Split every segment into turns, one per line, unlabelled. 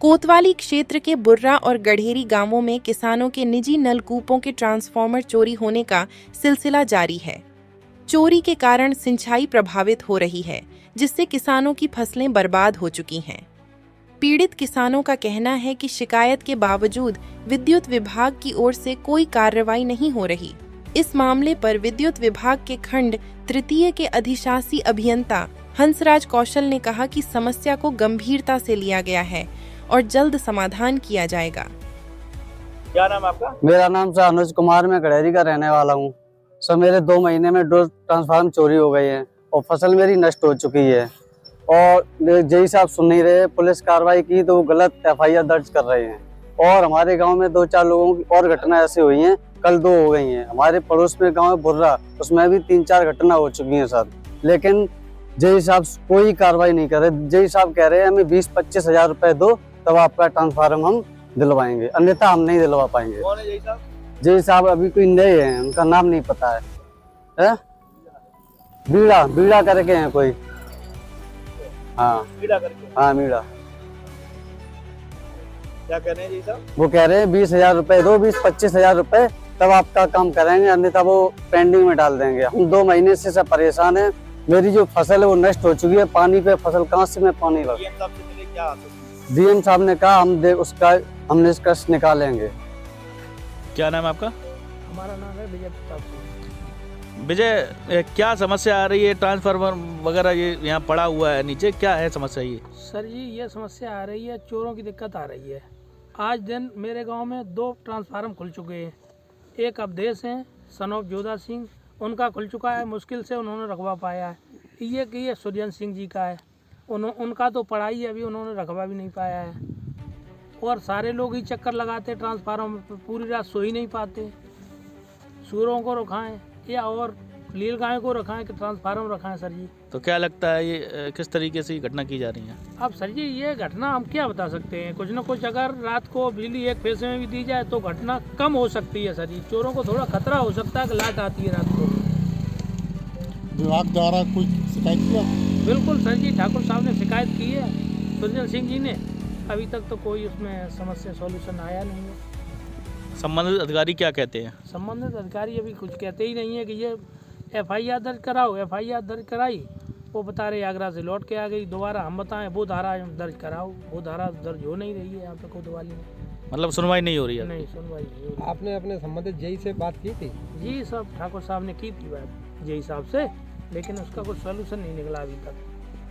कोतवाली क्षेत्र के बुर्रा और गढ़ेरी गांवों में किसानों के निजी नलकूपों के ट्रांसफार्मर चोरी होने का सिलसिला जारी है। चोरी के कारण सिंचाई प्रभावित हो रही है, जिससे किसानों की फसलें बर्बाद हो चुकी हैं। पीड़ित किसानों का कहना है कि शिकायत के बावजूद विद्युत विभाग की ओर से कोई कार्रवाई नहीं हो रही। इस मामले पर विद्युत विभाग के खंड तृतीय के अधिशासी अभियंता हंसराज कौशल ने कहा कि समस्या को गंभीरता से लिया गया है और जल्द समाधान किया जाएगा।
क्या नाम आपका?
मेरा नाम सर अनुज कुमार, मैं गढ़ेरी का रहने वाला हूँ। सर मेरे 2 महीने में 2 ट्रांसफार्मर चोरी हो गए हैं और फसल मेरी नष्ट हो चुकी है और जैसे साहब सुन नहीं रहे। पुलिस कार्रवाई की तो वो गलत FIR दर्ज कर रहे हैं और हमारे गांव में 2-4 लोगों की और घटना ऐसी हुई हैं, कल 2 हो गई हैं। हमारे पड़ोस में गाँव है बुर्रा, उसमें भी 3-4 घटना हो चुकी हैं सर, लेकिन जय साहब कोई कार्रवाई नहीं कर रहे। जय साहब कह रहे हैं हमें 20-25 हज़ार रुपए दो तब आपका ट्रांसफार्मर हम दिलवाएंगे, अन्यथा हम नहीं दिलवा पाएंगे।
कौन है जय साहब?
जय साहब अभी कोई नए हैं, उनका नाम नहीं पता है? बीड़ा करके हैं कोई। हाँ
बीड़ा करके।
हाँ मीड़ा।
क्या कह रहे हैं जय साहब?
वो कह रहे हैं 20 हज़ार रुपए दो, 20-25 हज़ार रुपए तब आपका काम करेंगे, अन्यथा वो पेंडिंग में डाल देंगे। हम 2 महीने से सब परेशान है। मेरी जो फसल है वो नष्ट हो चुकी है। पानी पे फसल कहाँ से मैं पानी लगा?
डीएम साहब से मिले क्या?
DM साहब ने कहा हम निष्कर्ष निकालेंगे।
क्या नाम है आपका?
हमारा नाम है विजय प्रताप सिंह।
विजय, क्या समस्या आ रही है? ट्रांसफार्मर वगैरह ये यहाँ पड़ा हुआ है नीचे, क्या है समस्या ये?
सर जी ये समस्या आ रही है, चोरों की दिक्कत आ रही है। आज दिन मेरे गांव में 2 ट्रांसफार्मर खुल चुके हैं। एक अवधेश हैं सन ऑफ जोधा सिंह, उनका खुल चुका है, मुश्किल से उन्होंने रखवा पाया है। ये सुरजन सिंह जी का है, उनका तो पढ़ाई है, अभी उन्होंने रखवा भी नहीं पाया है। और सारे लोग ही चक्कर लगाते ट्रांसफार्मर पर, पूरी रात सो ही नहीं पाते। सूरों को रखाएं या और लील गाय को रखाएं कि ट्रांसफार्मर रखाएं सर जी।
तो क्या लगता है ये किस तरीके से घटना की जा रही है?
अब सर जी ये घटना हम क्या बता सकते हैं, कुछ न कुछ अगर रात को बिजली एक पैसे में भी दी जाए तो घटना कम हो सकती है सर जी। चोरों को थोड़ा खतरा हो सकता है कि लाइट आती है रात को।
विभाग द्वारा कुछ शिकायत किया?
बिल्कुल सर जी, ठाकुर साहब ने शिकायत की है, सुरजन सिंह जी ने। अभी तक तो कोई उसमें समस्या सॉल्यूशन आया नहीं है।
संबंधित अधिकारी क्या कहते हैं?
संबंधित अधिकारी अभी कुछ कहते ही नहीं है कि ये FIR दर्ज कराओ। FIR दर्ज कराई, वो बता रहे आगरा से लौट के आ गई। दोबारा हम बताएं वो धारा दर्ज कराओ, वो धारा दर्ज हो नहीं रही है यहाँ पे कोतवाली में।
मतलब सुनवाई नहीं हो रही है?
नहीं सुनवाई नहीं हो रही।
आपने अपने संबंधित जय से बात की थी?
जी सब ठाकुर साहब ने की थी बात जय साहब से, लेकिन उसका कुछ सॉल्यूशन नहीं निकला अभी तक।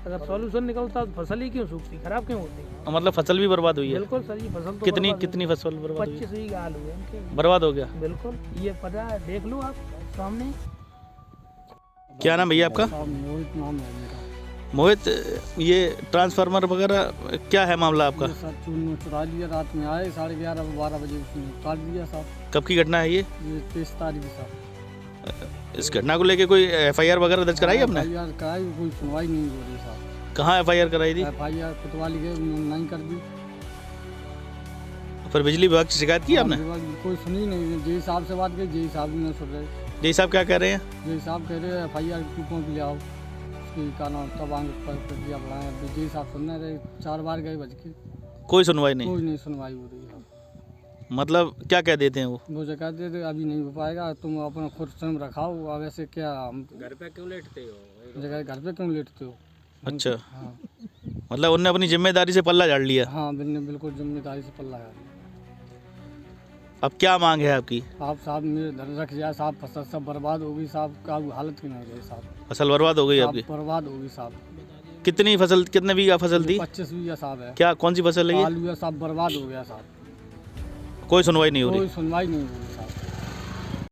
अगर सॉल्यूशन निकलता तो फसल ही क्यों सूखती, खराब क्यों होती?
मतलब फसल भी बर्बाद हुई है?
बिल्कुल सर जी, फसल तो
कितनी फसल बर्बाद हुई?
25 बीघा आलू है इनके।
बर्बाद हो गया?
बिल्कुल, ये पता है, देख लो आप सामने।
क्या नाम भैया आपका?
मोहित नाम है मेरा।
मोहित, ये ट्रांसफार्मर वगैरह क्या है मामला आपका?
सर चुरा लिया, रात में आए 11:30-12 बजे उसने काट दिया साहब।
कब की घटना है ये?
23 तारीख साहब।
इस घटना को लेके कोई FIR वगैरह दर्ज कराई आपने?
FIR कराई, कोई सुनवाई नहीं हो रही साहब।
कहाँ FIR कराई थी?
FIR कोतवाली के नहीं कर दी।
फिर बिजली विभाग से शिकायत की आपने?
कोई सुनी नहीं। जय साहब से बात की, जय साहब भी नहीं सुन रहे।
जय साहब क्या कह रहे हैं?
जय साहब कह रहे हैं FIR क्यों ले आओ, उसकी का नाम तब आगे प्रक्रिया बढ़ाएं। जय साहब सुनने रहे, 4 बार गए बज के,
कोई सुनवाई नहीं?
कोई नहीं सुनवाई हो रही है।
मतलब क्या कह देते हैं वो?
जो कहते थे अभी नहीं हो पाएगा, तुम अपना खुद स्वयं रखाओ। अब ऐसे क्या हम
घर पे क्यों लेटते हो?
घर पे क्यों लेटते हो?
अच्छा,
हाँ
मतलब उनने अपनी जिम्मेदारी से पल्ला झाड़ लिया?
हाँ, बिल्कुल जिम्मेदारी से पल्ला है।
अब क्या मांग है आपकी?
आप साहब मेरे धन रख जाए साहब, फसल सब बर्बाद होगी साहब, का हालत की नहीं रही साहब।
फसल बर्बाद हो गई आपकी?
बर्बाद होगी साहब।
कितनी फसल, कितने बीघा फसल थी?
25 बीघा साहब है।
क्या, कौन सी फसल है ये?
आलू है साहब, बर्बाद हो गया साहब।
कोई सुनवाई नहीं हो रही?
कोई सुनवाई नहीं हो रही साहब।